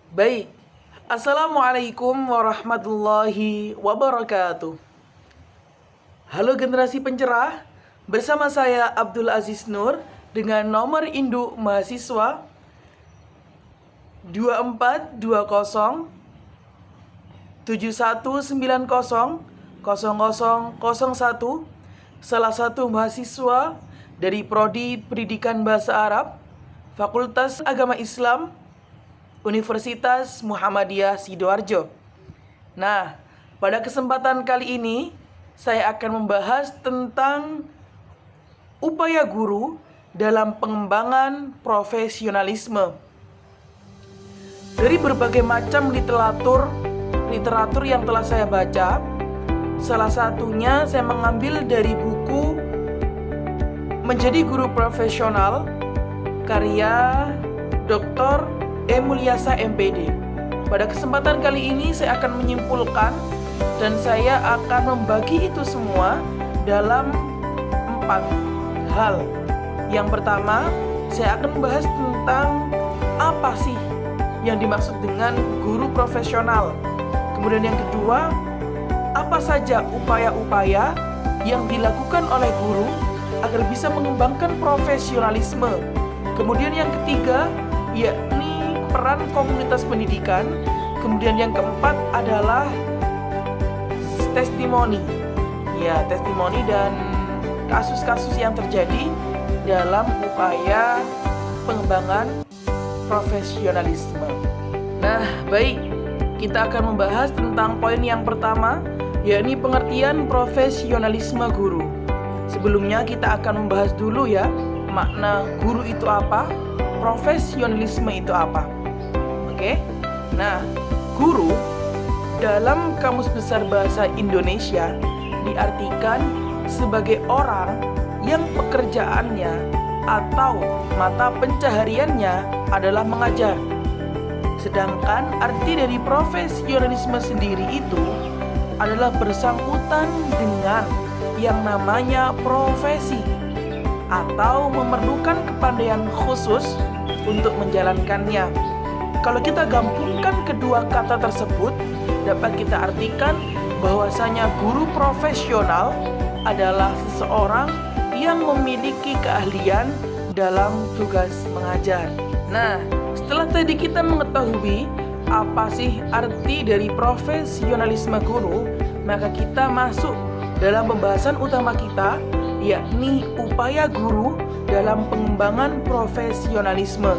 Baik, Assalamualaikum warahmatullahi wabarakatuh. Halo generasi pencerah, bersama saya Abdul Aziz Nur dengan nomor induk mahasiswa 242071900001, salah satu mahasiswa dari Prodi Pendidikan Bahasa Arab, Fakultas Agama Islam, Universitas Muhammadiyah Sidoarjo. Nah, pada kesempatan kali ini saya akan membahas tentang upaya guru dalam pengembangan profesionalisme. Dari berbagai macam literatur yang telah saya baca, salah satunya saya mengambil dari buku Menjadi Guru Profesional karya Dr. Mulyasa MPD. Pada kesempatan kali ini saya akan menyimpulkan dan saya akan membagi itu semua dalam 4 hal. Yang pertama, saya akan membahas tentang apa sih yang dimaksud dengan guru profesional. Kemudian yang kedua, apa saja upaya-upaya yang dilakukan oleh guru agar bisa mengembangkan profesionalisme. Kemudian yang ketiga, yakni peran komunitas pendidikan. Kemudian yang keempat adalah testimoni. Ya, testimoni dan kasus-kasus yang terjadi dalam upaya pengembangan profesionalisme. Nah, baik, kita akan membahas tentang poin yang pertama, yakni pengertian profesionalisme guru. Sebelumnya kita akan membahas dulu ya, makna guru itu apa, profesionalisme itu apa. Oke? Nah, guru dalam Kamus Besar Bahasa Indonesia diartikan sebagai orang yang pekerjaannya atau mata pencahariannya adalah mengajar. Sedangkan arti dari profesionalisme sendiri itu adalah bersangkutan dengan yang namanya profesi atau memerlukan kepandaian khusus untuk menjalankannya. Kalau kita gabungkan kedua kata tersebut, dapat kita artikan bahwasanya guru profesional adalah seseorang yang memiliki keahlian dalam tugas mengajar. Nah, setelah tadi kita mengetahui apa sih arti dari profesionalisme guru, maka kita masuk dalam pembahasan utama kita, yakni upaya guru dalam pengembangan profesionalisme.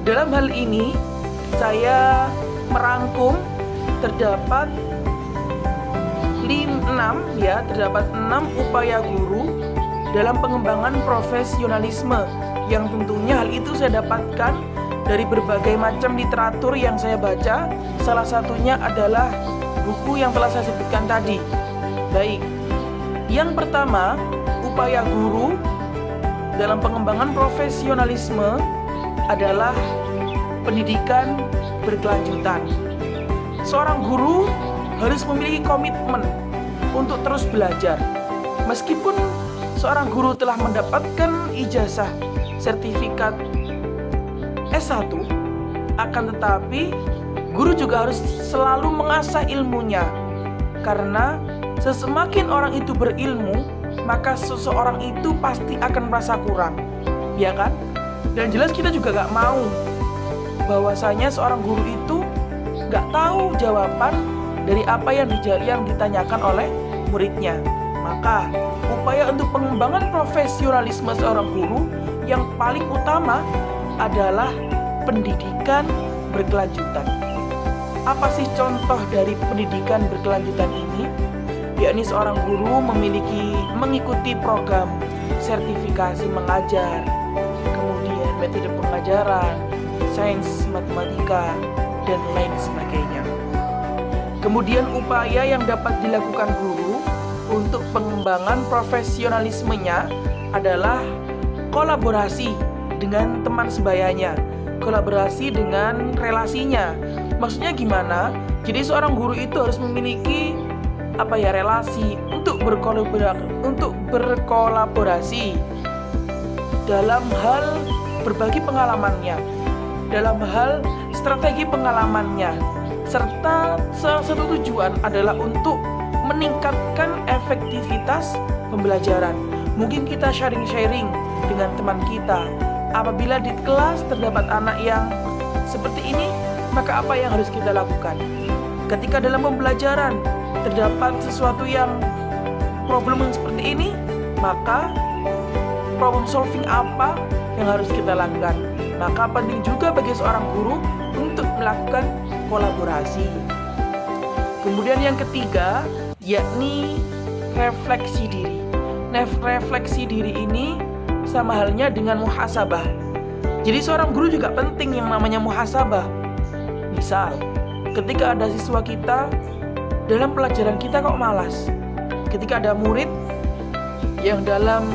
Dalam hal ini, saya merangkum terdapat 6 upaya guru dalam pengembangan profesionalisme yang tentunya hal itu saya dapatkan dari berbagai macam literatur yang saya baca. Salah satunya adalah buku yang telah saya sebutkan tadi. Baik, yang pertama, upaya guru dalam pengembangan profesionalisme adalah pendidikan berkelanjutan. Seorang guru harus memiliki komitmen untuk terus belajar. Meskipun seorang guru telah mendapatkan ijazah sertifikat S1, akan tetapi guru juga harus selalu mengasah ilmunya. Karena sesemakin orang itu berilmu, maka seseorang itu pasti akan merasa kurang, ya kan? Dan jelas kita juga gak mau bahwasanya seorang guru itu gak tahu jawaban dari apa yang ditanyakan oleh muridnya. Maka upaya untuk pengembangan profesionalisme seorang guru yang paling utama adalah pendidikan berkelanjutan. Apa sih contoh dari pendidikan berkelanjutan ini? Yakni seorang guru mengikuti program sertifikasi mengajar, kemudian metode pengajaran, sains, matematika, dan lain sebagainya. Kemudian upaya yang dapat dilakukan guru untuk pengembangan profesionalismenya adalah kolaborasi dengan teman sebayanya, kolaborasi dengan relasinya. Maksudnya gimana? Jadi seorang guru itu harus memiliki relasi untuk berkolaborasi dalam hal berbagi pengalamannya, dalam hal strategi pengalamannya, serta salah satu tujuan adalah untuk meningkatkan efektivitas pembelajaran. Mungkin kita sharing-sharing dengan teman kita. Apabila di kelas terdapat anak yang seperti ini, maka apa yang harus kita lakukan? Ketika dalam pembelajaran terdapat sesuatu yang problem yang seperti ini, maka problem solving apa yang harus kita lakukan? Maka penting juga bagi seorang guru untuk melakukan kolaborasi. Kemudian yang ketiga, yakni refleksi diri. Nah, refleksi diri ini sama halnya dengan muhasabah. Jadi seorang guru juga penting yang namanya muhasabah. Misal, ketika ada siswa kita dalam pelajaran kita kok malas. Ketika ada murid yang dalam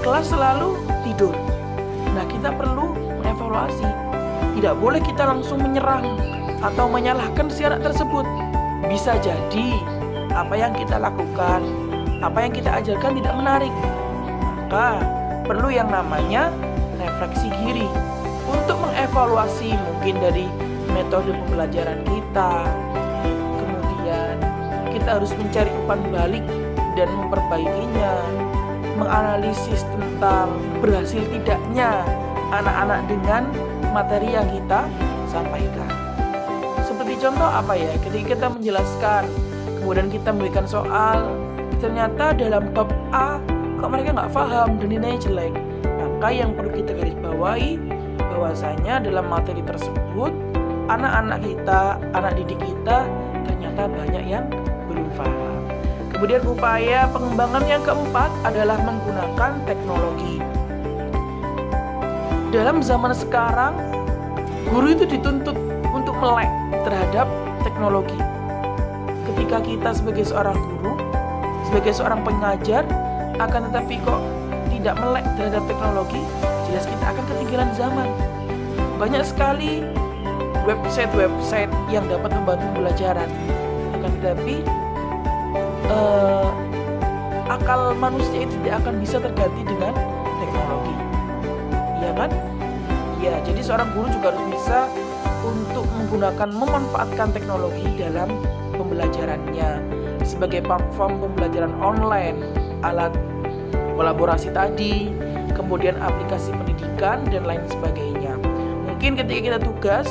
kelas selalu tidur. Nah, kita perlu mengevaluasi. Tidak boleh kita langsung menyerang atau menyalahkan si anak tersebut. Bisa jadi apa yang kita lakukan, apa yang kita ajarkan tidak menarik. Maka perlu yang namanya refleksi diri untuk mengevaluasi mungkin dari metode pembelajaran kita. Kemudian kita harus mencari umpan balik dan memperbaikinya, menganalisis tentang berhasil tidaknya anak-anak dengan materi yang kita sampaikan. Seperti contoh apa ya, ketika kita menjelaskan, kemudian kita memberikan soal, ternyata dalam bab A kok mereka nggak paham dan nilainya jelek. Maka yang perlu kita garis bawahi bahwasanya dalam materi tersebut anak-anak kita, anak didik kita ternyata banyak yang belum paham. Kemudian upaya pengembangan yang keempat adalah menggunakan teknologi. Dalam zaman sekarang, guru itu dituntut untuk melek terhadap teknologi. Ketika kita sebagai seorang guru, sebagai seorang pengajar, akan tetapi kok tidak melek terhadap teknologi, jelas kita akan ketinggalan zaman. Banyak sekali website-website yang dapat membantu pembelajaran, akan tetapi akal manusia itu tidak akan bisa terganti dengan teknologi. Iya kan? Ya, jadi seorang guru juga harus bisa untuk memanfaatkan teknologi dalam pembelajarannya sebagai platform pembelajaran online, alat kolaborasi tadi, kemudian aplikasi pendidikan dan lain sebagainya. Mungkin ketika kita tugas,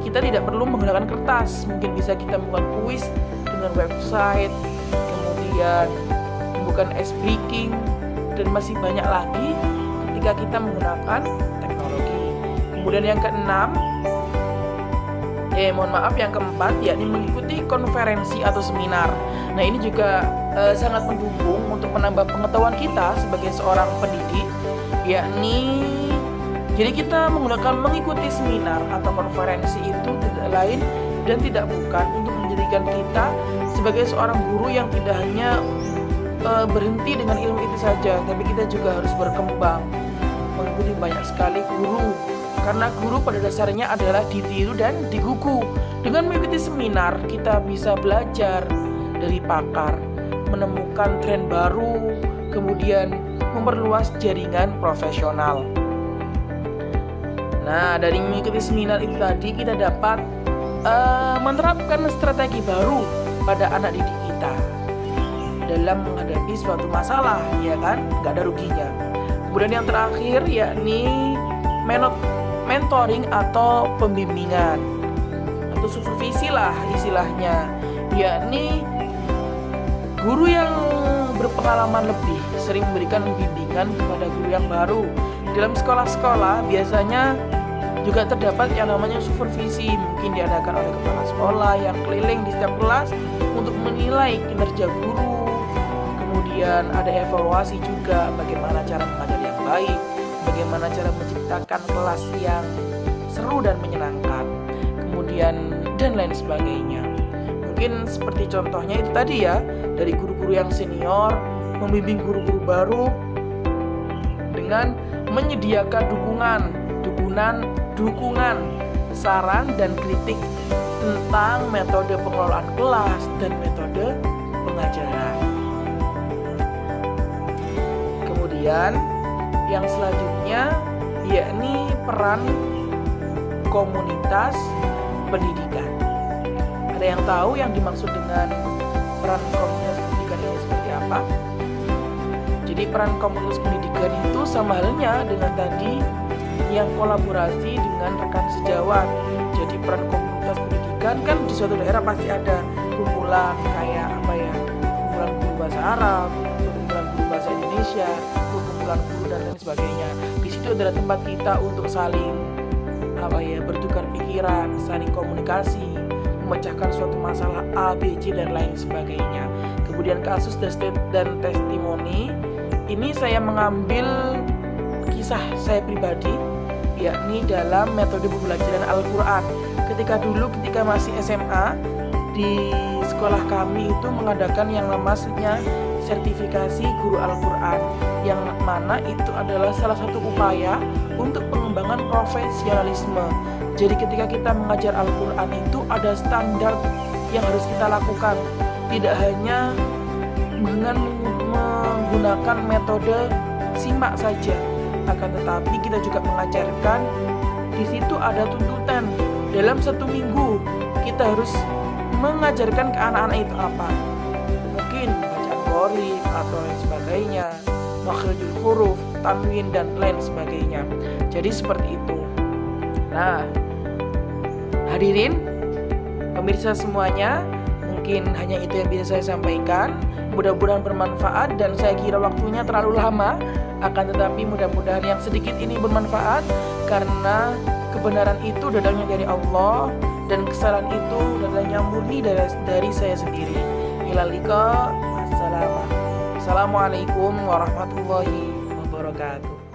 kita tidak perlu menggunakan kertas, mungkin bisa kita membuat kuis dengan website, kemudian membuka ice breaking, dan masih banyak lagi ketika kita menggunakan teknologi. Kemudian yang keenam, yang keempat, yakni mengikuti konferensi atau seminar. Nah, ini juga sangat mendukung untuk menambah pengetahuan kita sebagai seorang pendidik, yakni jadi kita mengikuti seminar atau konferensi itu tidak lain dan tidak bukan untuk menjadikan kita sebagai seorang guru yang tidak hanya berhenti dengan ilmu itu saja, tapi kita juga harus berkembang, mengikuti banyak sekali guru. Karena guru pada dasarnya adalah ditiru dan digugu. Dengan mengikuti seminar, kita bisa belajar dari pakar, menemukan tren baru, kemudian memperluas jaringan profesional. Nah, dari mengikuti seminar itu tadi kita dapat menerapkan strategi baru pada anak didik kita dalam menghadapi suatu masalah, ya kan? Nggak ada ruginya. Kemudian yang terakhir yakni mentoring atau pembimbingan atau supervisi lah istilahnya, yakni guru yang berpengalaman lebih sering memberikan bimbingan kepada guru yang baru. Dalam sekolah-sekolah biasanya juga terdapat yang namanya supervisi, mungkin diadakan oleh kepala sekolah yang keliling di setiap kelas untuk menilai kinerja guru. Kemudian ada evaluasi juga bagaimana cara mengajar yang baik, bagaimana cara menciptakan kelas yang seru dan menyenangkan, kemudian dan lain sebagainya. Mungkin seperti contohnya itu tadi ya, dari guru-guru yang senior membimbing guru-guru baru dengan menyediakan dukungan, saran dan kritik tentang metode pengelolaan kelas dan metode pengajaran. Kemudian yang selanjutnya yakni peran komunitas pendidikan. Ada yang tahu yang dimaksud dengan peran komunitas pendidikan ini seperti apa? Jadi peran komunitas pendidikan itu sama halnya dengan tadi yang kolaborasi dengan rekan sejawat. Jadi peran komunitas pendidikan kan di suatu daerah pasti ada kumpulan kayak apa ya, kumpulan guru bahasa Arab, kumpulan guru bahasa Indonesia, kumpulan guru dan lain sebagainya. Di situ adalah tempat kita untuk saling bertukar pikiran, saling komunikasi, memecahkan suatu masalah A, B, C dan lain sebagainya. Kemudian kasus dan testimoni ini saya mengambil kisah saya pribadi, yakni dalam metode pembelajaran Al-Quran. Ketika masih SMA, di sekolah kami itu mengadakan yang namanya sertifikasi guru Al-Quran, yang mana itu adalah salah satu upaya untuk pengembangan profesionalisme. Jadi ketika kita mengajar Al-Quran itu ada standar yang harus kita lakukan, tidak hanya dengan menggunakan metode simak saja, akan tetapi kita juga mengajarkan di situ ada tuntutan. Dalam 1 minggu kita harus mengajarkan ke anak-anak itu apa? Mungkin bacaan qorib atau lain sebagainya, makhrijul huruf, tanwin dan lain sebagainya. Jadi seperti itu. Nah, hadirin pemirsa semuanya, mungkin hanya itu yang bisa saya sampaikan. Mudah-mudahan bermanfaat dan saya kira waktunya terlalu lama. Akan tetapi mudah-mudahan yang sedikit ini bermanfaat, karena kebenaran itu datangnya dari Allah dan kesalahan itu datangnya murni dari saya sendiri. Ilal liqa, assalamualaikum warahmatullahi wabarakatuh.